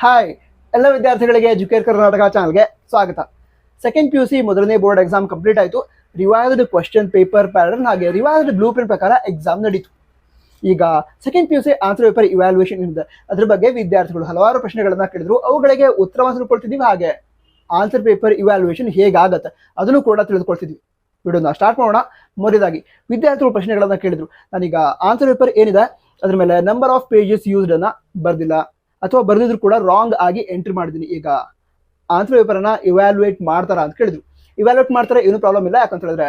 Hi ಎಲ್ಲ ವಿದ್ಯಾರ್ಥಿಗಳಿಗೆ educate Karnataka ಚಾನಲ್ಗೆ ಸ್ವಾಗತ. ಸೆಕೆಂಡ್ PUC ಮೊದಲನೇ ಬೋರ್ಡ್ ಎಕ್ಸಾಮ್ ಕಂಪ್ಲೀಟ್ ಆಯಿತು. ರಿವೈಸ್ಡ್ ಕ್ವಶನ್ ಪೇಪರ್ ಪ್ಯಾಟರ್ನ್ ಹಾಗೆ ರಿವೈಸ್ಡ್ ಬ್ಲೂ ಪ್ರಿಂಟ್ ಪ್ರಕಾರ ಎಕ್ಸಾಮ್ ನಡೀತು. ಈಗ second PUC answer paper evaluation ಇದೆ. ಅದ್ರ ಬಗ್ಗೆ ವಿದ್ಯಾರ್ಥಿಗಳು ಹಲವಾರು ಪ್ರಶ್ನೆಗಳನ್ನ ಕೇಳಿದ್ರು. ಅವುಗಳಿಗೆ ಉತ್ತರವನ್ನು ತಿಳ್ಕೊಳ್ತಿದ್ದೀವಿ. ಹಾಗೆ ಆನ್ಸರ್ ಪೇಪರ್ ಇವ್ಯಾಲ್ಯೂಯೇಷನ್ ಹೇಗಾಗತ್ತೆ ಅದನ್ನು ಕೂಡ ತಿಳಿದುಕೊಳ್ತಿದ್ವಿ. ವಿಡಿಯೋನ ಸ್ಟಾರ್ಟ್ ಮಾಡೋಣ. ಮೊದಲಾಗಿ ವಿದ್ಯಾರ್ಥಿಗಳು ಪ್ರಶ್ನೆಗಳನ್ನ ಕೇಳಿದ್ರು. ನಾನೀಗ ಆನ್ಸರ್ ಪೇಪರ್ ಏನಿದೆ ಅದ್ರ ಮೇಲೆ ನಂಬರ್ ಆಫ್ ಪೇಜಸ್ ಯೂಸ್ಡ್ ಅನ್ನ ಬರ್ದಿಲ್ಲ ಅಥವಾ ಬರ್ದಿದ್ರು ಕೂಡ ರಾಂಗ್ ಆಗಿ ಎಂಟ್ರಿ ಮಾಡಿದ್ದೀನಿ. ಈಗ ಆನ್ಸರ್ ಪೇಪರ್ ಅನ್ನ ಇವ್ಯಾಲ್ಯೂಯೇಟ್ ಮಾಡ್ತಾರ ಅಂತ ಕೇಳಿದ್ರು. ಇವ್ಯಾಲ್ಯೂಯೇಟ್ ಮಾಡ್ತಾರೆ, ಏನು ಪ್ರಾಬ್ಲಮ್ ಇಲ್ಲ. ಯಾಕಂತ ಹೇಳಿದ್ರೆ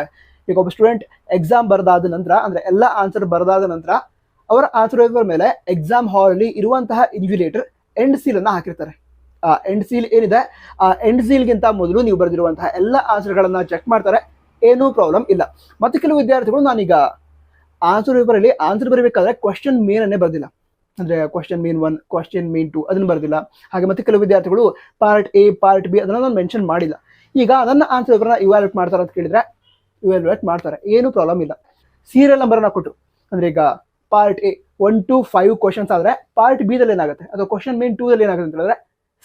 ಈಗ ಒಬ್ಬ ಸ್ಟೂಡೆಂಟ್ ಎಕ್ಸಾಮ್ ಬರೆದಾದ ನಂತರ, ಅಂದ್ರೆ ಎಲ್ಲ ಆನ್ಸರ್ ಬರೆದಾದ ನಂತರ ಅವರ ಆನ್ಸರ್ ಪೇಪರ್ ಮೇಲೆ ಎಕ್ಸಾಮ್ ಹಾಲ್ ಅಲ್ಲಿ ಇರುವಂತಹ ಇನ್ವಿಜಿಲೇಟರ್ ಎಂಡ್ ಸೀಲ್ ಅನ್ನ ಹಾಕಿರ್ತಾರೆ. ಆ ಎಂಡ್ ಸೀಲ್ ಏನಿದೆ, ಆ ಎಂಡ್ ಸೀಲ್ಗಿಂತ ಮೊದಲು ನೀವು ಬರೆದಿರುವಂತಹ ಎಲ್ಲ ಆನ್ಸರ್ಗಳನ್ನ ಚೆಕ್ ಮಾಡ್ತಾರೆ, ಏನೂ ಪ್ರಾಬ್ಲಮ್ ಇಲ್ಲ. ಮತ್ತೆ ಕೆಲವು ವಿದ್ಯಾರ್ಥಿಗಳು ನಾನೀಗ ಆನ್ಸರ್ ಪೇಪರ್ ಅಲ್ಲಿ ಆನ್ಸರ್ ಬರೀಬೇಕಾದ್ರೆ ಕ್ವಶನ್ ಮೇನ್ ಅನ್ನೇ ಬರ್ದಿಲ್ಲ, ಅಂದ್ರೆ ಕ್ವಶನ್ ಮೇನ್ 1, ಕ್ವಶನ್ ಮೇನ್ 2 ಅದನ್ನು ಬರ್ದಿಲ್ಲ. ಹಾಗೆ ಮತ್ತೆ ಕೆಲವು ವಿದ್ಯಾರ್ಥಿಗಳು ಪಾರ್ಟ್ A, ಪಾರ್ಟ್ B ಅದನ್ನ ನಾನು ಮೆನ್ಷನ್ ಮಾಡಿಲ್ಲ. ಈಗ ನನ್ನ ಆನ್ಸರ್ ಪೇಪರ್ನ ಇವ್ಯಾಲ್ಯೂಯೇಟ್ ಮಾಡ್ತಾರೆ ಅಂತ ಕೇಳಿದ್ರೆ ಇವ್ಯಾಲ್ಯೂಯೇಟ್ ಮಾಡ್ತಾರೆ, ಏನು ಪ್ರಾಬ್ಲಮ್ ಇಲ್ಲ. ಸೀರಿಯಲ್ ನಂಬರ್ನ ಕೊಟ್ಟರು, ಅಂದ್ರೆ ಈಗ ಪಾರ್ಟ್ A 1 to 5 ಕ್ವಶನ್ಸ್ ಆದ್ರೆ ಪಾರ್ಟ್ B ದಲ್ಲಿ ಏನಾಗುತ್ತೆ, ಅಥವಾ ಕ್ವಶನ್ ಮೇನ್ 2 ದಲ್ಲಿ ಏನಾಗುತ್ತೆ ಅಂತ ಹೇಳಿದ್ರೆ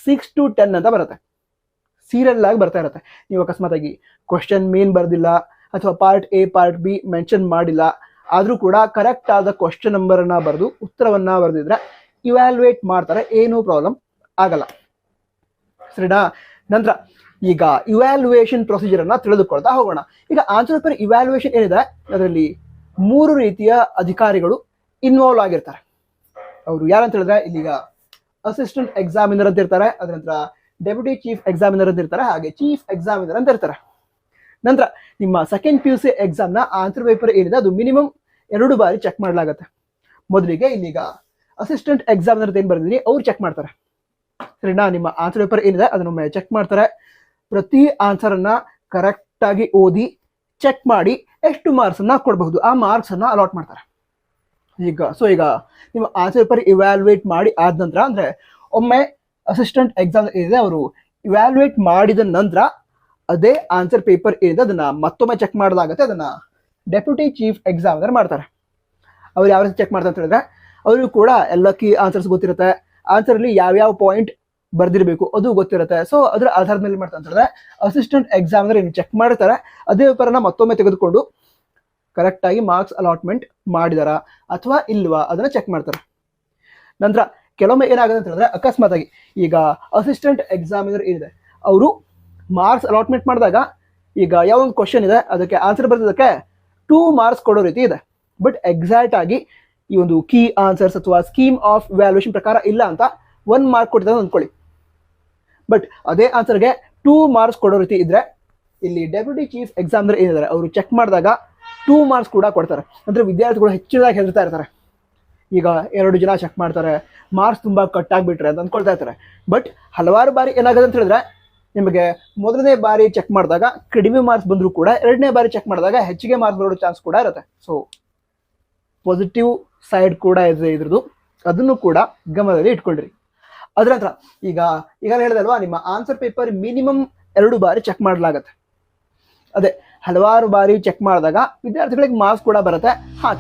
6 to 10 ಅಂತ ಬರುತ್ತೆ. ಸೀರಿಯಲ್ ಆಗಿ ಬರ್ತಾ ಇರುತ್ತೆ. ನೀವು ಅಕಸ್ಮಾತ್ ಆಗಿ ಕ್ವಶನ್ ಮೇನ್ ಬರ್ದಿಲ್ಲ ಅಥವಾ part A, part B mention ಮಾಡಿಲ್ಲ ಆದ್ರೂ ಕೂಡ ಕರೆಕ್ಟ್ ಆದ ಕ್ವಶನ್ ನಂಬರ್ ಅನ್ನ ಬರೆದು ಉತ್ತರವನ್ನ ಬರೆದಿದ್ರೆ ಇವ್ಯಾಲ್ಯೂಯೇಟ್ ಮಾಡ್ತಾರೆ, ಏನೂ ಪ್ರಾಬ್ಲಮ್ ಆಗಲ್ಲ. ಸರಿನಾ? ನಂತರ ಈಗ ಇವ್ಯಾಲ್ಯೂಯೇಷನ್ ಪ್ರೊಸೀಜರ್ ಅನ್ನ ತಿಳಿದುಕೊಳ್ತಾ ಹೋಗೋಣ. ಈಗ ಆನ್ಸರ್ ಪೇಪರ್ ಇವ್ಯಾಲ್ಯೂಯೇಷನ್ ಏನಿದೆ ಅದರಲ್ಲಿ 3 ರೀತಿಯ ಅಧಿಕಾರಿಗಳು ಇನ್ವಾಲ್ವ್ ಆಗಿರ್ತಾರೆ. ಅವರು ಯಾರಂತ ಹೇಳಿದ್ರೆ ಇಲ್ಲಿಗ ಅಸಿಸ್ಟೆಂಟ್ ಎಕ್ಸಾಮಿನರ್ ಅಂತ ಇರ್ತಾರೆ, ಅದ್ರ ನಂತರ ಡೆಪ್ಯೂಟಿ ಚೀಫ್ ಎಕ್ಸಾಮಿನರ್ ಅಂತ ಇರ್ತಾರೆ, ಹಾಗೆ ಚೀಫ್ ಎಕ್ಸಾಮಿನರ್ ಅಂತ ಇರ್ತಾರೆ. ನಂತರ ನಿಮ್ಮ ಸೆಕೆಂಡ್ PUC ಎಕ್ಸಾಮ್ ನ ಆನ್ಸರ್ ಪೇಪರ್ ಏನಿದೆ ಅದು ಮಿನಿಮಮ್ 2 ಬಾರಿ ಚೆಕ್ ಮಾಡಲಾಗುತ್ತೆ. ಮೊದಲಿಗೆ ಇಲ್ಲಿಗ ಅಸಿಸ್ಟೆಂಟ್ ಎಕ್ಸಾಮಿನರ್ ಏನ್ ಬರ್ದಿದ್ದೀನಿ ಅವ್ರು ಚೆಕ್ ಮಾಡ್ತಾರೆ. ಸರಿನಾ? ನಿಮ್ಮ ಆನ್ಸರ್ ಪೇಪರ್ ಏನಿದೆ ಅದನ್ನೊಮ್ಮೆ ಚೆಕ್ ಮಾಡ್ತಾರೆ. ಪ್ರತಿ ಆನ್ಸರ್ ಅನ್ನ ಕರೆಕ್ಟ್ ಆಗಿ ಓದಿ ಚೆಕ್ ಮಾಡಿ ಎಷ್ಟು ಮಾರ್ಕ್ಸ್ ಅನ್ನ ಕೊಡಬಹುದು ಆ ಮಾರ್ಕ್ಸ್ ಅನ್ನ ಅಲಾಟ್ ಮಾಡ್ತಾರೆ. ಈಗ ನಿಮ್ಮ ಆನ್ಸರ್ ಪೇಪರ್ ಇವ್ಯಾಲ್ಯೂಯೇಟ್ ಮಾಡಿ ಆದ ನಂತರ, ಅಂದ್ರೆ ಒಮ್ಮೆ ಅಸಿಸ್ಟೆಂಟ್ ಎಕ್ಸಾಮ್ ಏನಿದೆ ಅವರು ಇವ್ಯಾಲ್ಯೂಯೇಟ್ ಮಾಡಿದ ನಂತರ ಅದೇ ಆನ್ಸರ್ ಪೇಪರ್ ಏನಿದೆ ಅದನ್ನ ಮತ್ತೊಮ್ಮೆ ಚೆಕ್ ಮಾಡಲಾಗುತ್ತೆ. ಅದನ್ನ ಡೆಪ್ಯೂಟಿ ಚೀಫ್ ಎಕ್ಸಾಮಿನರ್ ಮಾಡ್ತಾರೆ. ಅವ್ರು ಯಾವ ರೀತಿ ಚೆಕ್ ಮಾಡ್ತಾರೆ ಅಂತ ಹೇಳಿದ್ರೆ ಅವ್ರಿಗೂ ಕೂಡ ಎಲ್ಲ ಕೀ ಆನ್ಸರ್ಸ್ ಗೊತ್ತಿರುತ್ತೆ. ಆನ್ಸರ್ ಅಲ್ಲಿ ಯಾವ್ಯಾವ ಪಾಯಿಂಟ್ ಬರ್ದಿರಬೇಕು ಅದು ಗೊತ್ತಿರುತ್ತೆ. ಸೊ ಅದ್ರ ಆಧಾರದ ಮೇಲೆ ಮಾಡ್ತಾರೆ ಅಂತ ಹೇಳಿದ್ರೆ ಅಸಿಸ್ಟೆಂಟ್ ಎಕ್ಸಾಮಿನರ್ ಏನು ಚೆಕ್ ಮಾಡ್ತಾರೆ ಅದೇ ಪೇಪರ್ನ ಮತ್ತೊಮ್ಮೆ ತೆಗೆದುಕೊಂಡು ಕರೆಕ್ಟ್ ಆಗಿ ಮಾರ್ಕ್ಸ್ ಅಲಾಟ್ಮೆಂಟ್ ಮಾಡಿದಾರಾ ಅಥವಾ ಇಲ್ವಾ ಅದನ್ನ ಚೆಕ್ ಮಾಡ್ತಾರೆ. ನಂತರ ಕೆಲವೊಮ್ಮೆ ಏನಾಗುತ್ತೆ ಅಂತ ಹೇಳಿದ್ರೆ ಅಕಸ್ಮಾತ್ ಆಗಿ ಈಗ ಅಸಿಸ್ಟೆಂಟ್ ಎಕ್ಸಾಮಿನರ್ ಏನಿದೆ ಅವರು ಮಾರ್ಕ್ಸ್ ಅಲಾಟ್ಮೆಂಟ್ ಮಾಡಿದಾಗ ಈಗ ಯಾವ ಒಂದು ಕ್ವಶನ್ ಇದೆ ಅದಕ್ಕೆ ಆನ್ಸರ್ ಬರೆದಕ್ಕೆ 2 ಮಾರ್ಕ್ಸ್ ಕೊಡೋ ರೀತಿ ಇದೆ. ಬಟ್ ಎಕ್ಸಾಕ್ಟ್ ಆಗಿ ಈ ಒಂದು ಕೀ ಆನ್ಸರ್ಸ್ ಅಥವಾ ಸ್ಕೀಮ್ ಆಫ್ ವ್ಯಾಲ್ಯೂಯೇಷನ್ ಪ್ರಕಾರ ಇಲ್ಲ ಅಂತ 1 ಮಾರ್ಕ್ ಕೊಟ್ಟಿದ್ದಾರೆ ಅಂದ್ಕೊಳ್ಳಿ. ಬಟ್ ಅದೇ ಆನ್ಸರ್ಗೆ 2 ಮಾರ್ಕ್ಸ್ ಕೊಡೋ ರೀತಿ ಇದ್ರೆ ಇಲ್ಲಿ ಡೆಪ್ಯೂಟಿ ಚೀಫ್ ಎಕ್ಸಾಮಿನರ್ ಏನಿದ್ದಾರೆ ಅವರು ಚೆಕ್ ಮಾಡಿದಾಗ 2 ಮಾರ್ಕ್ಸ್ ಕೂಡ ಕೊಡ್ತಾರೆ. ಅಂದ್ರೆ ವಿದ್ಯಾರ್ಥಿಗಳು ಹೆಚ್ಚಿನದಾಗಿ ಹೆದರ್ತಾ ಇರ್ತಾರೆ. ಈಗ 2 ಜನ ಚೆಕ್ ಮಾಡ್ತಾರೆ, ಮಾರ್ಕ್ಸ್ ತುಂಬಾ ಕಟ್ ಆಗಿಬಿಟ್ರೆ ಅಂತ ಅಂದ್ಕೊಳ್ತಾ ಇರ್ತಾರೆ. ಬಟ್ ಹಲವಾರು ಬಾರಿ ಏನಾಗುತ್ತೆ ಅಂತ ಹೇಳಿದ್ರೆ ನಿಮಗೆ ಮೊದಲನೇ ಬಾರಿ ಚೆಕ್ ಮಾಡಿದಾಗ ಕಡಿಮೆ ಮಾರ್ಕ್ಸ್ ಬಂದರೂ ಕೂಡ 2ನೇ ಬಾರಿ ಚೆಕ್ ಮಾಡಿದಾಗ ಹೆಚ್ಚಿಗೆ ಮಾರ್ಕ್ಸ್ ಬರೋ ಚಾನ್ಸ್ ಕೂಡ ಇರುತ್ತೆ. ಸೊ ಪಾಸಿಟಿವ್ ಸೈಡ್ ಕೂಡ ಇದೆ ಇದ್ರದ್ದು, ಅದನ್ನು ಕೂಡ ಗಮನದಲ್ಲಿ ಇಟ್ಕೊಳ್ರಿ. ಅದ್ರ ನಂತರ ಈಗ ಹೇಳಿದಲ್ವಾ ನಿಮ್ಮ ಆನ್ಸರ್ ಪೇಪರ್ ಮಿನಿಮಮ್ 2 ಬಾರಿ ಚೆಕ್ ಮಾಡಲಾಗತ್ತೆ. ಅದೇ ಹಲವಾರು ಬಾರಿ ಚೆಕ್ ಮಾಡಿದಾಗ ವಿದ್ಯಾರ್ಥಿಗಳಿಗೆ ಮಾರ್ಕ್ಸ್ ಕೂಡ ಬರುತ್ತೆ.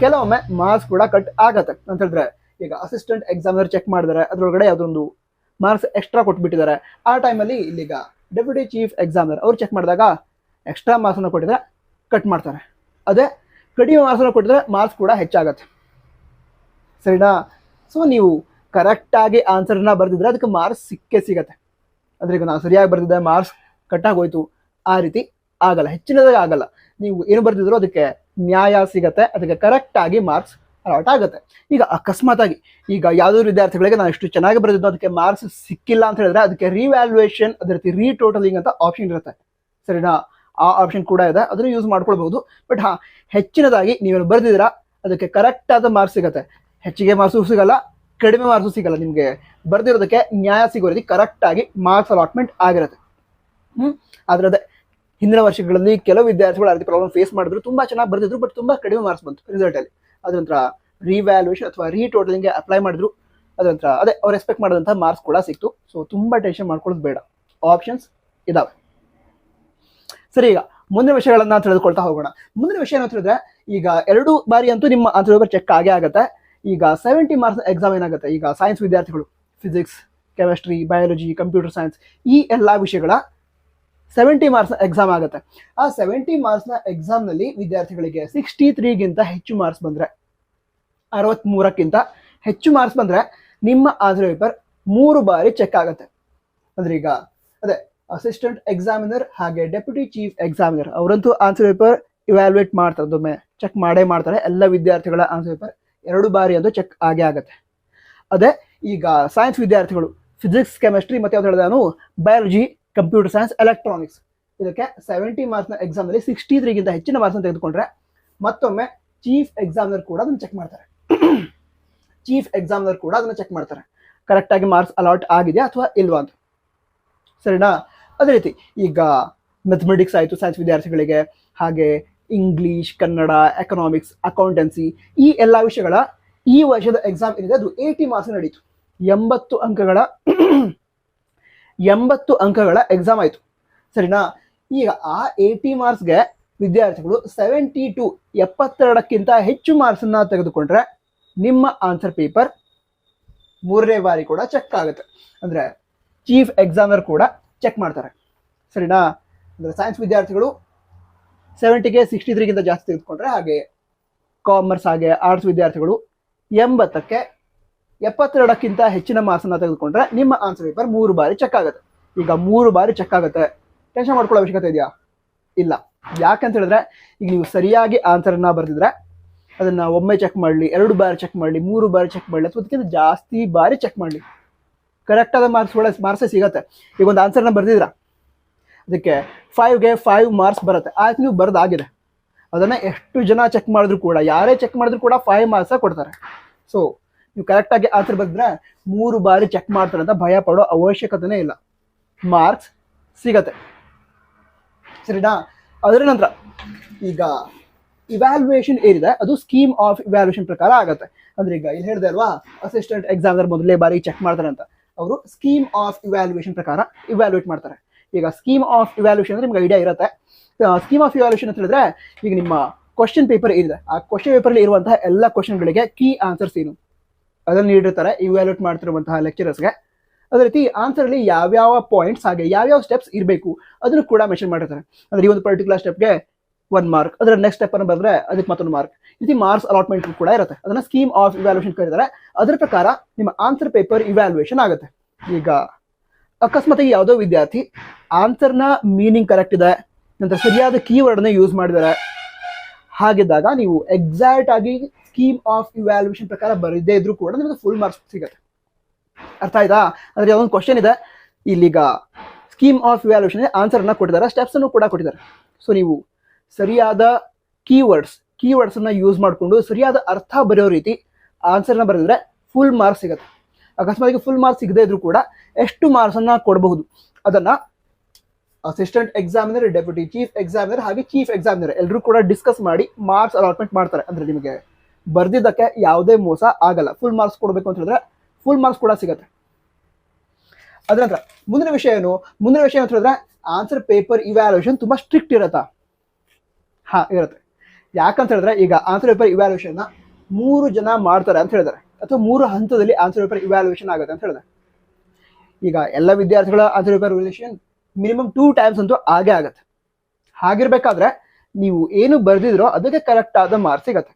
ಕೆಲವೊಮ್ಮೆ ಮಾರ್ಕ್ಸ್ ಕೂಡ ಕಟ್ ಆಗತ್ತೆ ಅಂತ ಹೇಳಿದ್ರೆ ಈಗ ಅಸಿಸ್ಟೆಂಟ್ ಎಕ್ಸಾಮಿನರ್ ಚೆಕ್ ಮಾಡಿದರೆ ಅದರೊಳಗಡೆ ಯಾವುದೊಂದು ಮಾರ್ಕ್ಸ್ ಎಕ್ಸ್ಟ್ರಾ ಕೊಟ್ಬಿಟ್ಟಿದ್ದಾರೆ. ಆ ಟೈಮಲ್ಲಿ ಇಲ್ಲಿಗ ಡೆಪ್ಯೂಟಿ ಚೀಫ್ ಎಕ್ಸಾಮಿನರ್ ಅವ್ರು ಚೆಕ್ ಮಾಡಿದಾಗ ಎಕ್ಸ್ಟ್ರಾ ಮಾರ್ಕ್ಸನ್ನು ಕೊಟ್ಟಿದ್ರೆ ಕಟ್ ಮಾಡ್ತಾರೆ. ಅದೇ ಕಡಿಮೆ ಮಾರ್ಕ್ಸನ್ನು ಕೊಟ್ಟಿದ್ರೆ ಮಾರ್ಕ್ಸ್ ಕೂಡ ಹೆಚ್ಚಾಗತ್ತೆ. ಸರಿನಾ? ಸೊ ನೀವು ಕರೆಕ್ಟಾಗಿ ಆನ್ಸರ್ನ ಬರೆದಿದ್ರೆ ಅದಕ್ಕೆ ಮಾರ್ಕ್ಸ್ ಸಿಗತ್ತೆ. ಅಂದ್ರೆ ಈಗ ನಾವು ಸರಿಯಾಗಿ ಬರೆದಿದ್ದೆ ಮಾರ್ಕ್ಸ್ ಕಟ್ಟಾಗೋಯ್ತು ಆ ರೀತಿ ಆಗಲ್ಲ, ಹೆಚ್ಚಿನದಾಗಿ ಆಗಲ್ಲ. ನೀವು ಏನು ಬರ್ತಿದ್ರು ಅದಕ್ಕೆ ನ್ಯಾಯ ಸಿಗತ್ತೆ, ಅದಕ್ಕೆ ಕರೆಕ್ಟಾಗಿ ಮಾರ್ಕ್ಸ್ ಅಲಾಟ್ ಆಗುತ್ತೆ. ಈಗ ಅಕಸ್ಮಾತ್ ಆಗಿ ಈಗ ಯಾವುದೋ ವಿದ್ಯಾರ್ಥಿಗಳಿಗೆ ನಾನು ಇಷ್ಟು ಚೆನ್ನಾಗಿ ಬರೆದಿದ್ದು ಅದಕ್ಕೆ ಮಾರ್ಕ್ಸ್ ಸಿಕ್ಕಿಲ್ಲ ಅಂತ ಹೇಳಿದ್ರೆ ಅದಕ್ಕೆ ರಿವ್ಯಾಲ್ಯೂಯೇಷನ್ ಅದೇ ರೀತಿ ರೀಟೋಟಲಿಂಗ್ ಅಂತ ಆಪ್ಷನ್ ಇರುತ್ತೆ. ಸರಿನಾ? ಆ ಆಪ್ಷನ್ ಕೂಡ ಇದೆ, ಅದನ್ನು ಯೂಸ್ ಮಾಡ್ಕೊಳ್ಬಹುದು. ಬಟ್ ಹೆಚ್ಚಿನದಾಗಿ ನೀವೇನು ಬರೆದಿದ್ದೀರಾ ಅದಕ್ಕೆ ಕರೆಕ್ಟ್ ಆದ ಮಾರ್ಕ್ಸ್ ಸಿಗುತ್ತೆ. ಹೆಚ್ಚಿಗೆ ಮಾರ್ಕ್ಸು ಸಿಗಲ್ಲ, ಕಡಿಮೆ ಮಾರ್ಕ್ಸು ಸಿಗಲ್ಲ. ನಿಮಗೆ ಬರೆದಿರೋದಕ್ಕೆ ನ್ಯಾಯ ಸಿಗೋ ರೀತಿ ಕರೆಕ್ಟಾಗಿ ಮಾರ್ಕ್ಸ್ ಅಲಾಟ್ಮೆಂಟ್ ಆಗಿರುತ್ತೆ. ಅದೇ ಹಿಂದಿನ ವರ್ಷಗಳಲ್ಲಿ ಕೆಲವು ವಿದ್ಯಾರ್ಥಿಗಳು ಆ ರೀತಿ ಪ್ರಾಬ್ಲಮ್ ಫೇಸ್ ಮಾಡಿದ್ರು, ತುಂಬಾ ಚೆನ್ನಾಗಿ ಬರೆದಿದ್ರು, ಬಟ್ ತುಂಬಾ ಕಡಿಮೆ ಮಾರ್ಕ್ಸ್ ಬಂತು ರಿಸಲ್ಟ್ ಅಲ್ಲಿ. ಅದ್ರ ನಂತರ ರಿವ್ಯಾಲ್ಯೂಯೇಷನ್ ಅಥವಾ ರೀಟೋಟಲಿಂಗ್ಗೆ ಅಪ್ಲೈ ಮಾಡಿದ್ರು, ಅದ್ರ ನಂತರ ಅದೇ ಅವ್ರು ಎಕ್ಸ್ಪೆಕ್ಟ್ ಮಾಡಿದಂಥ ಮಾರ್ಕ್ಸ್ ಕೂಡ ಸಿಕ್ತು. ಸೊ ತುಂಬಾ ಟೆನ್ಷನ್ ಮಾಡ್ಕೊಳ್ಳೋದು ಬೇಡ, ಆಪ್ಷನ್ಸ್ ಇದಾವೆ. ಸರಿ, ಈಗ ಮುಂದಿನ ವಿಷಯಗಳನ್ನ ತಿಳಿದುಕೊಳ್ತಾ ಹೋಗೋಣ. ಮುಂದಿನ ವಿಷಯ ಏನಂತ ಹೇಳಿದ್ರೆ ಈಗ 2 ಬಾರಿ ಅಂತೂ ನಿಮ್ಮ ಆನ್ಸರ್ ಪೇಪರ್ ಚೆಕ್ ಆಗೇ ಆಗುತ್ತೆ. ಈಗ 70 ಮಾರ್ಕ್ಸ್ ಎಕ್ಸಾಮ್ ಏನಾಗುತ್ತೆ, ಈಗ ಸೈನ್ಸ್ ವಿದ್ಯಾರ್ಥಿಗಳು physics, chemistry, biology, computer science ಈ ಎಲ್ಲ ವಿಷಯಗಳ 70 ಮಾರ್ಕ್ಸ್ನ ಎಕ್ಸಾಮ್ ಆಗುತ್ತೆ. ಆ 70 ಮಾರ್ಕ್ಸ್ನ ಎಕ್ಸಾಮ್ನಲ್ಲಿ ವಿದ್ಯಾರ್ಥಿಗಳಿಗೆ 63ಗಿಂತ ಹೆಚ್ಚು ಮಾರ್ಕ್ಸ್ ಬಂದರೆ, 63ಕ್ಕಿಂತ ಹೆಚ್ಚು ಮಾರ್ಕ್ಸ್ ಬಂದರೆ ನಿಮ್ಮ ಆನ್ಸರ್ ಪೇಪರ್ 3 ಬಾರಿ ಚೆಕ್ ಆಗುತ್ತೆ. ಅಂದ್ರೆ ಈಗ ಅದೇ ಅಸಿಸ್ಟೆಂಟ್ ಎಕ್ಸಾಮಿನರ್ ಹಾಗೆ ಡೆಪ್ಯೂಟಿ ಚೀಫ್ ಎಕ್ಸಾಮಿನರ್ ಅವರಂತೂ ಆನ್ಸರ್ ಪೇಪರ್ ಇವ್ಯಾಲ್ಯೂಯೇಟ್ ಮಾಡ್ತಾರೆ, ಅದೊಮ್ಮೆ ಚೆಕ್ ಮಾಡೇ ಮಾಡ್ತಾರೆ. ಎಲ್ಲ ವಿದ್ಯಾರ್ಥಿಗಳ ಆನ್ಸರ್ ಪೇಪರ್ 2 ಬಾರಿ ಅದು ಚೆಕ್ ಆಗೇ ಆಗುತ್ತೆ. ಅದೇ ಈಗ ಸೈನ್ಸ್ ವಿದ್ಯಾರ್ಥಿಗಳು ಫಿಸಿಕ್ಸ್, ಕೆಮಿಸ್ಟ್ರಿ ಮತ್ತು ಯಾವ್ದು ಹೇಳಿದೆ ನಾನು ಬಯಾಲಜಿ, ಕಂಪ್ಯೂಟರ್ ಸೈನ್ಸ್, ಎಲೆಕ್ಟ್ರಾನಿಕ್ಸ್ ಇದಕ್ಕೆ 70 ಮಾರ್ಕ್ಸ್ನ ಎಕ್ಸಾಮ್ನಲ್ಲಿ 63ಗಿಂತ ಹೆಚ್ಚಿನ ಮಾರ್ಕ್ಸ್ನ ತೆಗೆದುಕೊಂಡ್ರೆ ಮತ್ತೊಮ್ಮೆ ಚೀಫ್ ಎಕ್ಸಾಮಿನರ್ ಕೂಡ ಅದನ್ನು ಚೆಕ್ ಮಾಡ್ತಾರೆ. ಚೀಫ್ ಎಕ್ಸಾಮಿನರ್ ಕೂಡ ಅದನ್ನು ಚೆಕ್ ಮಾಡ್ತಾರೆ, ಕರೆಕ್ಟಾಗಿ ಮಾರ್ಕ್ಸ್ ಅಲಾಟ್ ಆಗಿದೆಯಾ ಅಥವಾ ಇಲ್ವಾ ಅಂತ. ಸರಿನಾ? ಅದೇ ರೀತಿ ಈಗ ಮ್ಯಾಥಮೆಟಿಕ್ಸ್ ಆಯಿತು ಸೈನ್ಸ್ ವಿದ್ಯಾರ್ಥಿಗಳಿಗೆ, ಹಾಗೆ ಇಂಗ್ಲೀಷ್, ಕನ್ನಡ, ಎಕನಾಮಿಕ್ಸ್, ಅಕೌಂಟೆನ್ಸಿ ಈ ಎಲ್ಲ ವಿಷಯಗಳ ಈ ವರ್ಷದ ಎಕ್ಸಾಮ್ ಏನಿದೆ ಅದು 80 ಮಾರ್ಕ್ಸ್ ನಡೀತು. 80 ಅಂಕಗಳ ಎಕ್ಸಾಮ್ ಆಯಿತು. ಸರಿನಾ? ಈಗ ಆ 80 ಮಾರ್ಕ್ಸ್ಗೆ ವಿದ್ಯಾರ್ಥಿಗಳು 72ಕ್ಕಿಂತ ಹೆಚ್ಚು ಮಾರ್ಕ್ಸನ್ನು ತೆಗೆದುಕೊಂಡ್ರೆ ನಿಮ್ಮ ಆನ್ಸರ್ ಪೇಪರ್ 3ನೇ ಬಾರಿ ಕೂಡ ಚೆಕ್ ಆಗುತ್ತೆ. ಅಂದರೆ ಚೀಫ್ ಎಕ್ಸಾಮಿನರ್ ಕೂಡ ಚೆಕ್ ಮಾಡ್ತಾರೆ. ಸರಿನಾ? ಅಂದರೆ ಸೈನ್ಸ್ ವಿದ್ಯಾರ್ಥಿಗಳು 70ಗೆ 63ಗಿಂತ ಜಾಸ್ತಿ ತೆಗೆದುಕೊಂಡ್ರೆ, ಹಾಗೆ ಕಾಮರ್ಸ್ ಹಾಗೆ ಆರ್ಟ್ಸ್ ವಿದ್ಯಾರ್ಥಿಗಳು 80ಕ್ಕೆ 72ಕ್ಕಿಂತ ಹೆಚ್ಚಿನ ಮಾರ್ಕ್ಸನ್ನು ತೆಗೆದುಕೊಂಡ್ರೆ ನಿಮ್ಮ ಆನ್ಸರ್ ಪೇಪರ್ 3 ಬಾರಿ ಚೆಕ್ ಆಗುತ್ತೆ. ಈಗ 3 ಬಾರಿ ಚೆಕ್ ಆಗುತ್ತೆ, ಟೆನ್ಷನ್ ಮಾಡ್ಕೊಳ್ಳೋ ಅವಶ್ಯಕತೆ ಇದೆಯಾ? ಇಲ್ಲ. ಯಾಕಂತ ಹೇಳಿದ್ರೆ ಈಗ ನೀವು ಸರಿಯಾಗಿ ಆನ್ಸರನ್ನು ಬರೆದಿದ್ರೆ ಅದನ್ನು ಒಮ್ಮೆ ಚೆಕ್ ಮಾಡಲಿ, 2 ಬಾರಿ ಚೆಕ್ ಮಾಡಲಿ, 3 ಬಾರಿ ಚೆಕ್ ಮಾಡಲಿ, ಅಥವಾ ಅದಕ್ಕಿಂತ ಜಾಸ್ತಿ ಬಾರಿ ಚೆಕ್ ಮಾಡಲಿ, ಕರೆಕ್ಟಾದ ಮಾರ್ಕ್ಸೇ ಸಿಗುತ್ತೆ. ಈಗ ಒಂದು ಆನ್ಸರ್ನ ಬರೆದಿದ್ರ, ಅದಕ್ಕೆ 5ಗೆ 5 ಮಾರ್ಕ್ಸ್ ಬರುತ್ತೆ, ಆಯ್ತು ನೀವು ಬರೆದಾಗಿದೆ. ಅದನ್ನು ಎಷ್ಟು ಜನ ಚೆಕ್ ಮಾಡಿದ್ರು ಕೂಡ, ಯಾರೇ ಚೆಕ್ ಮಾಡಿದ್ರು ಕೂಡ 5 ಮಾರ್ಕ್ಸ ಕೊಡ್ತಾರೆ. ಸೊ ನೀವು ಕರೆಕ್ಟಾಗಿ ಆನ್ಸರ್ ಬರೆದ್ರೆ 3 ಬಾರಿ ಚೆಕ್ ಮಾಡ್ತಾರೆ ಅಂತ ಭಯ ಪಡೋ ಅವಶ್ಯಕತೆನೇ ಇಲ್ಲ, ಮಾರ್ಕ್ಸ್ ಸಿಗತ್ತೆ. ಸರಿನಾ? ಅದರ ನಂತರ ಈಗ ಇವ್ಯಾಲ್ಯೂಯೇಷನ್ ಏನಿದೆ ಅದು ಸ್ಕೀಮ್ ಆಫ್ ಇವ್ಯಾಲ್ಯೂಯೇಷನ್ ಪ್ರಕಾರ ಆಗುತ್ತೆ. ಅಂದ್ರೆ ಈಗ ಇಲ್ಲಿ ಹೇಳಿದೆ ಅಲ್ವಾ, ಅಸಿಸ್ಟೆಂಟ್ ಎಕ್ಸಾಮಿನರ್ ಮೊದಲೇ ಬಾರಿ ಚೆಕ್ ಮಾಡ್ತಾರೆ ಅಂತ, ಅವರು ಸ್ಕೀಮ್ ಆಫ್ ಇವ್ಯಾಲ್ಯೂಯೇಷನ್ ಪ್ರಕಾರ ಇವ್ಯಾಲ್ಯೂಯೇಟ್ ಮಾಡ್ತಾರೆ. ಈಗ ಸ್ಕೀಮ್ ಆಫ್ ಇವ್ಯಾಲ್ಯೂಯೇಷನ್ ಅಂದ್ರೆ ನಿಮ್ಗೆ ಐಡಿಯಾ ಇರುತ್ತೆ. ಸ್ಕೀಮ್ ಆಫ್ ಇವ್ಯಾಲ್ಯೂಯೇಷನ್ ಅಂತ ಹೇಳಿದ್ರೆ ಈಗ ನಿಮ್ಮ ಕ್ವಶನ್ ಪೇಪರ್ ಏನಿದೆ ಆ ಕ್ವಶನ್ ಪೇಪರಲ್ಲಿ ಇರುವಂತಹ ಎಲ್ಲ ಕ್ವಶನ್ಗಳಿಗೆ ಕೀ ಆನ್ಸರ್ಸ್ ಏನು ಅದನ್ನು ನೀಡಿರ್ತಾರೆ ಇವ್ಯಾಲ್ಯೂಯೇಟ್ ಮಾಡ್ತಿರುವಂತಹ ಲೆಕ್ಚರರ್ಸ್ಗೆ. ಅದೇ ರೀತಿ ಆನ್ಸರಲ್ಲಿ ಯಾವ್ಯಾವ ಪಾಯಿಂಟ್ಸ್ ಹಾಗೆ ಯಾವ್ಯಾವ ಸ್ಟೆಪ್ಸ್ ಇರಬೇಕು ಅದನ್ನು ಕೂಡ ಮೆನ್ಷನ್ ಮಾಡಿರ್ತಾರೆ. ಅಂದ್ರೆ ಈ ಒಂದು ಪರ್ಟಿಕ್ಯುಲರ್ ಸ್ಟೆಪ್ಗೆ 1 ಮಾರ್ಕ್, ಅದರ ನೆಕ್ಸ್ಟ್ ಸ್ಟೆಪ್ ಅನ್ನು ಬಂದರೆ ಅದಕ್ಕೆ ಮತ್ತೊಂದು ಮಾರ್ಕ್, ಈ ರೀತಿ ಮಾರ್ಕ್ಸ್ ಅಲಾಟ್ಮೆಂಟ್ ಕೂಡ ಇರುತ್ತೆ. ಅದನ್ನು ಸ್ಕೀಮ್ ಆಫ್ ಇವ್ಯಾಲ್ಯೂಯೇಷನ್ ಕರೀತಾರೆ. ಅದರ ಪ್ರಕಾರ ನಿಮ್ಮ ಆನ್ಸರ್ ಪೇಪರ್ ಇವ್ಯಾಲ್ಯೂಯೇಷನ್ ಆಗುತ್ತೆ. ಈಗ ಅಕಸ್ಮಾತಾಗಿ ಯಾವುದೋ ವಿದ್ಯಾರ್ಥಿ ಆನ್ಸರ್ನ ಮೀನಿಂಗ್ ಕರೆಕ್ಟ್ ಇದೆ, ನಂತರ ಸರಿಯಾದ ಕೀವರ್ಡ್ನ ಯೂಸ್ ಮಾಡಿದ್ದಾರೆ, ಹಾಗಿದ್ದಾಗ ನೀವು ಎಕ್ಸಾಕ್ಟ್ ಆಗಿ ಸ್ಕೀಮ್ ಆಫ್ ಇವ್ಯಾಲ್ಯೂಯೇಷನ್ ಪ್ರಕಾರ ಬರದೇ ಇದ್ರೂ ಕೂಡ ನಿಮಗೆ ಫುಲ್ ಮಾರ್ಕ್ಸ್ ಸಿಗುತ್ತೆ. ಅರ್ಥ ಆಯ್ತಾ? ಅಂದ್ರೆ ಒಂದು ಕ್ವಶನ್ ಇದೆ, ಇಲ್ಲಿಗ ಸ್ಕೀಮ್ ಆಫ್ ಇವ್ಯಾಲ್ಯೂಯೇಷನ್ ಆನ್ಸರ್ನ ಕೊಟ್ಟಿದ್ದಾರೆ, ಸ್ಟೆಪ್ಸನ್ನು ಕೂಡ ಕೊಟ್ಟಿದ್ದಾರೆ. ಸೊ ನೀವು ಸರಿಯಾದ ಕೀವರ್ಡ್ಸನ್ನು ಯೂಸ್ ಮಾಡಿಕೊಂಡು ಸರಿಯಾದ ಅರ್ಥ ಬರೆಯೋ ರೀತಿ ಆನ್ಸರ್ನ ಬರೆದಿದ್ರೆ ಫುಲ್ ಮಾರ್ಕ್ಸ್ ಸಿಗುತ್ತೆ. ಅಕಸ್ಮಾತ್ ಫುಲ್ ಮಾರ್ಕ್ಸ್ ಸಿಗದೇ ಇದ್ರೂ ಕೂಡ ಎಷ್ಟು ಮಾರ್ಕ್ಸನ್ನು ಕೊಡಬಹುದು ಅದನ್ನು assistant examiner, deputy chief examiner ಹಾಗೆ ಚೀಫ್ ಎಕ್ಸಾಮಿನರ್ ಎಲ್ಲರೂ ಕೂಡ ಡಿಸ್ಕಸ್ ಮಾಡಿ ಮಾರ್ಕ್ಸ್ ಅಲಾಟ್ಮೆಂಟ್ ಮಾಡ್ತಾರೆ. ಅಂದರೆ ನಿಮಗೆ ಬರ್ದಿದ್ದಕ್ಕೆ ಯಾವುದೇ ಮೋಸ ಆಗಲ್ಲ. ಫುಲ್ ಮಾರ್ಕ್ಸ್ ಕೊಡಬೇಕು ಅಂತ ಹೇಳಿದ್ರೆ ಫುಲ್ ಮಾರ್ಕ್ಸ್ ಕೂಡ ಸಿಗುತ್ತೆ. ಅದರ ನಂತರ ಮುಂದಿನ ವಿಷಯ ಏನು ಅಂತ ಹೇಳಿದ್ರೆ ಆನ್ಸರ್ ಪೇಪರ್ ಇವ್ಯಾಲ್ಯೂಯೇಷನ್ ತುಂಬ ಸ್ಟ್ರಿಕ್ಟ್ ಇರುತ್ತಾ? ಇರುತ್ತೆ. ಯಾಕಂತ ಹೇಳಿದ್ರೆ ಈಗ ಆನ್ಸರ್ ಪೇಪರ್ ಇವ್ಯಾಲ್ಯೂಯೇಷನ್ನ 3 ಜನ ಮಾಡ್ತಾರೆ ಅಂತ ಹೇಳಿದ್ದಾರೆ, ಅಥವಾ 3 ಹಂತದಲ್ಲಿ ಆನ್ಸರ್ ಪೇಪರ್ ಇವ್ಯಾಲ್ಯೂಯೇಷನ್ ಆಗುತ್ತೆ ಅಂತ ಹೇಳಿದ್ದಾರೆ. ಈಗ ಎಲ್ಲ ವಿದ್ಯಾರ್ಥಿಗಳ answer paper evaluation minimum 2 times ಅಂತೂ ಆಗೇ ಆಗುತ್ತೆ. ಹಾಗಿರ್ಬೇಕಾದ್ರೆ ನೀವು ಏನು ಬರೆದಿದ್ರೋ ಅದಕ್ಕೆ ಕರೆಕ್ಟ್ ಆದ ಮಾರ್ಕ್ಸ್ ಸಿಗುತ್ತೆ.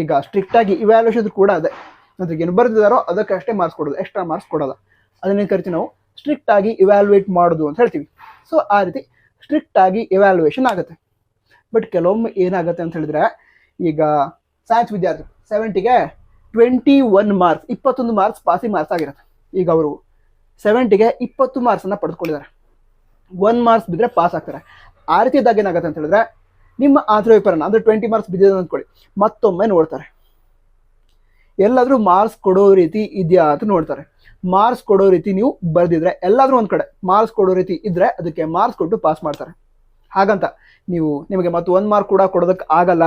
ಈಗ ಸ್ಟ್ರಿಕ್ಟ್ ಆಗಿ ಇವ್ಯಾಲ್ಯೂಯೇಷನ್ ಕೂಡ ಅದೇ, ಅಂದ್ರೆ ಏನು ಬರೆದಿದ್ದಾರೋ ಅದಕ್ಕೆ ಅಷ್ಟೇ ಮಾರ್ಕ್ಸ್ ಕೊಡೋದು, ಎಕ್ಸ್ಟ್ರಾ ಮಾರ್ಕ್ಸ್ ಕೊಡೋಲ್ಲ. ಅದನ್ನೇನು ಕರಿತೀವಿ ನಾವು ಸ್ಟ್ರಿಕ್ಟ್ ಆಗಿ ಇವ್ಯಾಲ್ಯೂಯೇಟ್ ಮಾಡೋದು ಅಂತ ಹೇಳ್ತೀವಿ. ಸೊ ಆ ರೀತಿ ಸ್ಟ್ರಿಕ್ಟ್ ಆಗಿ ಇವ್ಯಾಲ್ಯೂಯೇಷನ್ ಆಗುತ್ತೆ. ಬಟ್ ಕೆಲವೊಮ್ಮೆ ಏನಾಗುತ್ತೆ ಅಂತ ಹೇಳಿದ್ರೆ ಈಗ ಸೈನ್ಸ್ ವಿದ್ಯಾರ್ಥಿ 70ಗೆ 21 ಮಾರ್ಕ್ಸ್, 21 ಮಾರ್ಕ್ಸ್ ಪಾಸಿಂಗ್ ಮಾರ್ಕ್ಸ್ ಆಗಿರುತ್ತೆ. ಈಗ ಅವರು 70ಗೆ 20 ಮಾರ್ಕ್ಸನ್ನು ಪಡೆದುಕೊಂಡಿದ್ದಾರೆ, 1 ಮಾರ್ಕ್ಸ್ ಬಿದ್ದರೆ ಪಾಸ್ ಆಗ್ತಾರೆ. ಆ ರೀತಿ ಇದ್ದಾಗ ಏನಾಗುತ್ತೆ ಅಂತ ಹೇಳಿದ್ರೆ ನಿಮ್ಮ ಆನ್ಸರ್ ಪೇಪರನ್ನು ಅಂದರೆ 20 ಮಾರ್ಕ್ಸ್ ಬಿದ್ದಿದೆ ಅಂದ್ಕೊಳ್ಳಿ, ಮತ್ತೊಮ್ಮೆ ನೋಡ್ತಾರೆ, ಎಲ್ಲಾದರೂ ಮಾರ್ಕ್ಸ್ ಕೊಡೋ ರೀತಿ ಇದೆಯಾ ಅಂತ ನೋಡ್ತಾರೆ. ಮಾರ್ಕ್ಸ್ ಕೊಡೋ ರೀತಿ ನೀವು ಬರೆದಿದ್ರೆ ಎಲ್ಲಾದರೂ ಒಂದು ಕಡೆ ಮಾರ್ಕ್ಸ್ ಕೊಡೋ ರೀತಿ ಇದ್ದರೆ ಅದಕ್ಕೆ ಮಾರ್ಕ್ಸ್ ಕೊಟ್ಟು ಪಾಸ್ ಮಾಡ್ತಾರೆ. ಹಾಗಂತ ನಿಮಗೆ ಮತ್ತೆ 1 ಮಾರ್ಕ್ ಕೂಡ ಕೊಡೋದಕ್ಕೆ ಆಗಲ್ಲ,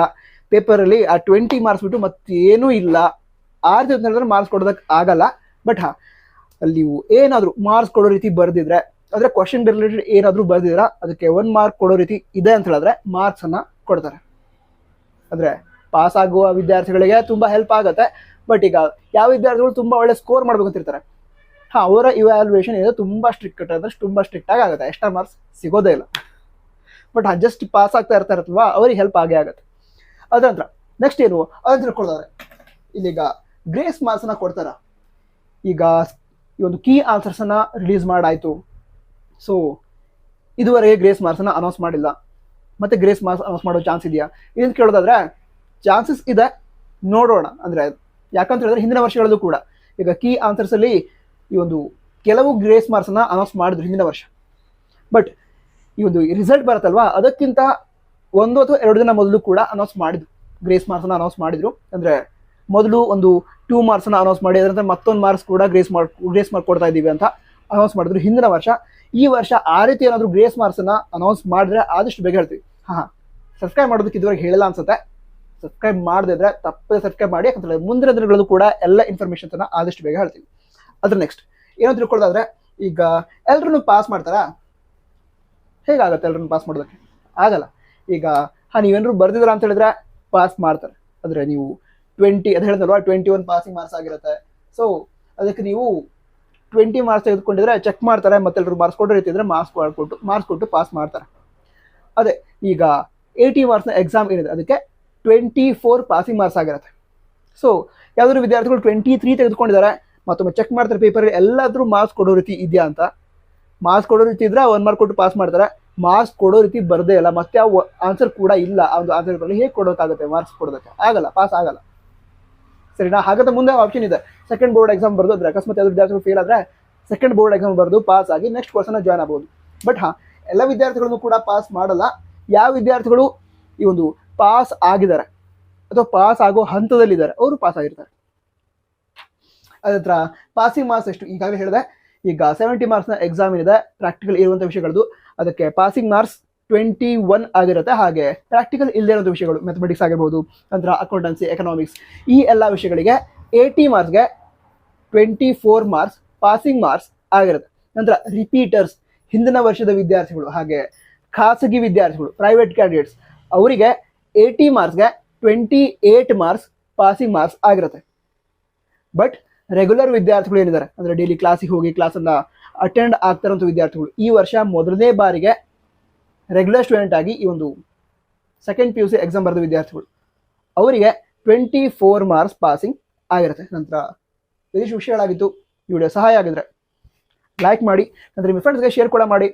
ಪೇಪರಲ್ಲಿ ಆ 20 ಮಾರ್ಕ್ಸ್ ಬಿಟ್ಟು ಮತ್ತೇನೂ ಇಲ್ಲ, ಆ ರೀತಿ ಅಂತ ಹೇಳಿದ್ರೆ ಮಾರ್ಕ್ಸ್ ಕೊಡೋದಕ್ಕೆ ಆಗಲ್ಲ. ಬಟ್ ಅಲ್ಲಿ ನೀವು ಏನಾದರೂ ಮಾರ್ಕ್ಸ್ ಕೊಡೋ ರೀತಿ ಬರೆದಿದ್ರೆ, ಅಂದರೆ ಕ್ವಶನ್ ರಿಲೇಟೆಡ್ ಏನಾದರೂ ಬರೆದಿದ್ರೆ ಅದಕ್ಕೆ 1 ಮಾರ್ಕ್ ಕೊಡೋ ರೀತಿ ಇದೆ ಅಂತ ಹೇಳಿದ್ರೆ ಮಾರ್ಕ್ಸನ್ನು ಕೊಡ್ತಾರೆ. ಅಂದರೆ ಪಾಸ್ ಆಗುವ ವಿದ್ಯಾರ್ಥಿಗಳಿಗೆ ತುಂಬ ಹೆಲ್ಪ್ ಆಗುತ್ತೆ. ಬಟ್ ಈಗ ಯಾವ ವಿದ್ಯಾರ್ಥಿಗಳು ತುಂಬ ಒಳ್ಳೆ ಸ್ಕೋರ್ ಮಾಡ್ಬೇಕಂತಿರ್ತಾರೆ, ಅವರ ಇವ್ಯಾಲ್ಯೂಯೇಷನ್ ಏನಿದೆ ತುಂಬ ಸ್ಟ್ರಿಕ್ಟ್ ಅಂದರೆ ತುಂಬ ಸ್ಟ್ರಿಕ್ಟಾಗಿ ಆಗುತ್ತೆ, ಎಕ್ಸ್ಟ್ರಾ ಮಾರ್ಕ್ಸ್ ಸಿಗೋದೇ ಇಲ್ಲ. ಬಟ್ ಜಸ್ಟ್ ಪಾಸ್ ಆಗ್ತಾ ಇರ್ತಾರಲ್ವಾ ಅವ್ರಿಗೆ ಹೆಲ್ಪ್ ಆಗೇ ಆಗುತ್ತೆ. ಅದ ನಂತರ ನೆಕ್ಸ್ಟ್ ಏನು ಅದನ್ನು ತಿಳ್ಕೊಳ್ತಾರೆ. ಇಲ್ಲೀಗ ಗ್ರೇಸ್ ಮಾರ್ಕ್ಸನ್ನ ಕೊಡ್ತಾರ. ಈಗ ಈ ಒಂದು ಕೀ ಆನ್ಸರ್ಸನ್ನು ರಿಲೀಸ್ ಮಾಡಾಯಿತು. ಸೊ ಇದುವರೆಗೆ ಗ್ರೇಸ್ ಮಾರ್ಕ್ಸನ್ನು ಅನೌನ್ಸ್ ಮಾಡಿಲ್ಲ, ಮತ್ತು ಗ್ರೇಸ್ ಮಾರ್ಕ್ಸ್ ಅನೌನ್ಸ್ ಮಾಡೋ ಚಾನ್ಸ್ ಇದೆಯಾ ಇದನ್ನು ಕೇಳೋದಾದ್ರೆ ಚಾನ್ಸಸ್ ಇದೆ, ನೋಡೋಣ. ಅಂದರೆ ಯಾಕಂತ ಹೇಳಿದ್ರೆ ಹಿಂದಿನ ವರ್ಷಗಳಲ್ಲೂ ಕೂಡ ಈಗ ಕೀ ಆನ್ಸರ್ಸಲ್ಲಿ ಈ ಒಂದು ಕೆಲವು ಗ್ರೇಸ್ ಮಾರ್ಕ್ಸನ್ನು ಅನೌನ್ಸ್ ಮಾಡಿದ್ರು ಹಿಂದಿನ ವರ್ಷ. ಬಟ್ ಈ ಒಂದು ರಿಸಲ್ಟ್ ಬರುತ್ತಲ್ವಾ ಅದಕ್ಕಿಂತ 1 ಅಥವಾ 2 ದಿನ ಮೊದಲು ಕೂಡ ಅನೌನ್ಸ್ ಮಾಡಿದ್ರು, ಗ್ರೇಸ್ ಮಾರ್ಕ್ಸನ್ನು ಅನೌನ್ಸ್ ಮಾಡಿದ್ರು. ಅಂದರೆ ಮೊದಲು ಒಂದು 2 ಮಾರ್ಕ್ಸನ್ನು ಅನೌನ್ಸ್ ಮಾಡಿ ಅದರಂತೆ ಮತ್ತೊಂದು ಮಾರ್ಕ್ಸ್ ಕೂಡ ಗ್ರೇಸ್ ಮಾರ್ಕ್ ಕೊಡ್ತಾ ಇದ್ದೀವಿ ಅಂತ ಅನೌನ್ಸ್ ಮಾಡಿದ್ರು ಹಿಂದಿನ ವರ್ಷ. ಈ ವರ್ಷ ಆ ರೀತಿ ಏನಾದರೂ ಗ್ರೇಸ್ ಮಾರ್ಕ್ಸನ್ನು ಅನೌನ್ಸ್ ಮಾಡಿದ್ರೆ ಆದಷ್ಟು ಬೇಗ ಹೇಳ್ತೀವಿ. ಹಾಂ, ಸಬ್ಸ್ಕ್ರೈಬ್ ಮಾಡೋದಕ್ಕೆ ಇದುವರೆಗೆ ಹೇಳಿಲ್ಲ ಅನ್ಸುತ್ತೆ. ಸಬ್ಸ್ಕ್ರೈಬ್ ಮಾಡದಿದ್ರೆ ತಪ್ಪದೆ ಸಬ್ಸ್ಕ್ರೈಬ್ ಮಾಡಿ, ಯಾಕಂತೇಳಿ ಮುಂದಿನ ದಿನಗಳಲ್ಲೂ ಕೂಡ ಎಲ್ಲ ಇನ್ಫಾರ್ಮೇಷನ್ಸನ್ನು ಆದಷ್ಟು ಬೇಗ ಹೇಳ್ತೀವಿ. ಅದ್ರ ನೆಕ್ಸ್ಟ್ ಏನೋ ತಿಳ್ಕೊಳ್ಳೋದಾದ್ರೆ, ಈಗ ಎಲ್ಲರೂ ಪಾಸ್ ಮಾಡ್ತಾರಾ? ಹೇಗಾಗುತ್ತೆ ಎಲ್ಲರೂ ಪಾಸ್ ಮಾಡೋದಕ್ಕೆ? ಆಗಲ್ಲ. ಈಗ ನೀವೇನಾದ್ರು ಬರ್ದಿದ್ರ ಅಂತ ಹೇಳಿದ್ರೆ ಪಾಸ್ ಮಾಡ್ತಾರೆ. ಅಂದರೆ ನೀವು 20 ಅದು ಹೇಳಿದ್ರಲ್ವಾ 21 ಪಾಸಿಂಗ್ ಮಾರ್ಕ್ಸ್ ಆಗಿರುತ್ತೆ. ಸೊ ಅದಕ್ಕೆ ನೀವು 20 ಮಾರ್ಕ್ಸ್ ತೆಗೆದುಕೊಂಡಿದ್ರೆ ಚೆಕ್ ಮಾಡ್ತಾರೆ, ಮತ್ತೆಲ್ಲರೂ ಮಾರ್ಕ್ಸ್ ಕೊಡೋ ರೀತಿ ಇದ್ರೆ ಮಾರ್ಕ್ಸ್ ಕೊಟ್ಟು ಪಾಸ್ ಮಾಡ್ತಾರೆ. ಅದೇ ಈಗ 80 ಮಾರ್ಕ್ಸ್ನ ಎಕ್ಸಾಮ್ ಏನಿದೆ ಅದಕ್ಕೆ 24 ಪಾಸಿಂಗ್ ಮಾರ್ಕ್ಸ್ ಆಗಿರುತ್ತೆ. ಸೊ ಯಾವುದಾದ್ರು ವಿದ್ಯಾರ್ಥಿಗಳು 23 ತೆಗೆದುಕೊಂಡಿದ್ದಾರೆ, ಮತ್ತೊಮ್ಮೆ ಚೆಕ್ ಮಾಡ್ತಾರೆ ಪೇಪರಲ್ಲಿ ಎಲ್ಲಾದರೂ ಮಾರ್ಕ್ಸ್ ಕೊಡೋ ರೀತಿ ಇದೆಯಾ ಅಂತ. ಮಾರ್ಕ್ಸ್ ಕೊಡೋ ರೀತಿ ಇದ್ರೆ 1 ಮಾರ್ಕ್ ಕೊಟ್ಟು ಪಾಸ್ ಮಾಡ್ತಾರೆ. ಮಾರ್ಕ್ಸ್ ಕೊಡೋ ರೀತಿ ಬರದೇ ಇಲ್ಲ, ಮತ್ತೆ ಆ ಆನ್ಸರ್ ಕೂಡ ಇಲ್ಲ, ಆ ಒಂದು ಆನ್ಸರ್ ಬರಲಿ, ಹೇಗೆ ಕೊಡೋಕ್ಕಾಗುತ್ತೆ? ಮಾರ್ಕ್ಸ್ ಕೊಡೋದಕ್ಕೆ ಆಗಲ್ಲ, ಪಾಸ್ ಆಗಲ್ಲ. ಸರಿನಾ? ಹಾಗಾದ್ರೆ ಮುಂದೆ ಆಪ್ಷನ್ ಇದೆ, ಸೆಕೆಂಡ್ ಬೋರ್ಡ್ ಎಕ್ಸಾಮ್ ಬರೆದು ಅಕಸ್ಮಾತ್ ಯಾವ್ದು ವಿದ್ಯಾರ್ಥಿಗಳು ಫೇಲ್ ಆದರೆ ಸೆಕೆಂಡ್ ಬೋರ್ಡ್ ಎಕ್ಸಾಮ್ ಬರೆದು ಪಾಸ್ ಆಗಿ ನೆಕ್ಸ್ಟ್ ಕೋರ್ಸನ್ನು ಜಾಯ್ನ್ ಆಗ್ಬೋದು. ಬಟ್ ಎಲ್ಲ ವಿದ್ಯಾರ್ಥಿಗಳನ್ನು ಕೂಡ ಪಾಸ್ ಮಾಡಲ್ಲ. ಯಾವ ವಿದ್ಯಾರ್ಥಿಗಳು ಈ ಒಂದು ಪಾಸ್ ಆಗಿದ್ದಾರೆ ಅಥವಾ ಪಾಸ್ ಆಗೋ ಹಂತದಲ್ಲಿದ್ದಾರೆ ಅವರು ಪಾಸ್ ಆಗಿರ್ತಾರೆ. ಅದತ್ರ ಪಾಸಿಂಗ್ ಮಾರ್ಕ್ಸ್ ಎಷ್ಟು ಈಗಾಗಲೇ ಹೇಳಿದೆ. ಈಗ 70 ಮಾರ್ಕ್ಸ್ನ ಎಕ್ಸಾಮ್ ಏನಿದೆ ಪ್ರಾಕ್ಟಿಕಲ್ ಇರುವಂಥ ವಿಷಯಗಳದ್ದು ಅದಕ್ಕೆ ಪಾಸಿಂಗ್ ಮಾರ್ಕ್ಸ್ 21 ಆಗಿರುತ್ತೆ. ಹಾಗೆ ಪ್ರಾಕ್ಟಿಕಲ್ ಇಲ್ಲದೇ ಇರುವಂಥ ವಿಷಯಗಳು ಮ್ಯಾಥಮೆಟಿಕ್ಸ್ ಆಗಿರ್ಬೋದು, ನಂತರ ಅಕೌಂಟೆನ್ಸಿ, ಎಕನಾಮಿಕ್ಸ್, ಈ ಎಲ್ಲ ವಿಷಯಗಳಿಗೆ 80 ಮಾರ್ಕ್ಸ್ಗೆ 24 ಮಾರ್ಕ್ಸ್ ಪಾಸಿಂಗ್ ಮಾರ್ಕ್ಸ್ ಆಗಿರುತ್ತೆ. ನಂತರ ರಿಪೀಟರ್ಸ್, ಹಿಂದಿನ ವರ್ಷದ ವಿದ್ಯಾರ್ಥಿಗಳು, ಹಾಗೆ ಖಾಸಗಿ ವಿದ್ಯಾರ್ಥಿಗಳು, ಪ್ರೈವೇಟ್ ಕ್ಯಾಂಡಿಡೇಟ್ಸ್, ಅವರಿಗೆ 80 ಮಾರ್ಕ್ಸ್ಗೆ 28 ಮಾರ್ಕ್ಸ್ ಪಾಸಿಂಗ್ ಮಾರ್ಕ್ಸ್ ಆಗಿರುತ್ತೆ. ಬಟ್ ರೆಗ್ಯುಲರ್ ವಿದ್ಯಾರ್ಥಿಗಳು ಏನಿದ್ದಾರೆ, ಅಂದರೆ ಡೈಲಿ ಕ್ಲಾಸಿಗೆ ಹೋಗಿ ಕ್ಲಾಸನ್ನು ಅಟೆಂಡ್ ಆಗ್ತಾರಂಥ ವಿದ್ಯಾರ್ಥಿಗಳು, ಈ ವರ್ಷ ಮೊದಲನೇ ಬಾರಿಗೆ ರೆಗ್ಯುಲರ್ ಸ್ಟೂಡೆಂಟ್ ಆಗಿ ಈ ಒಂದು ಸೆಕೆಂಡ್ PUC ಎಕ್ಸಾಮ್ ಬರೆದ ವಿದ್ಯಾರ್ಥಿಗಳು, ಅವರಿಗೆ 24 ಮಾರ್ಕ್ಸ್ ಪಾಸಿಂಗ್ ಆಗಿರುತ್ತೆ. ನಂತರ ಇದಿಷ್ಟು ವಿಷಯಗಳಾಗಿತ್ತು. ಈ ವಿಡಿಯೋ ಸಹಾಯ ಆಗಿದ್ರೆ ಲೈಕ್ ಮಾಡಿ, ನಂತರ ನಿಮ್ಮ ಫ್ರೆಂಡ್ಸ್ಗೆ ಶೇರ್ ಕೂಡ ಮಾಡಿ.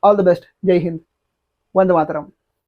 All the best. ಜೈ ಹಿಂದ್, ವಂದೇ ಮಾತರಂ.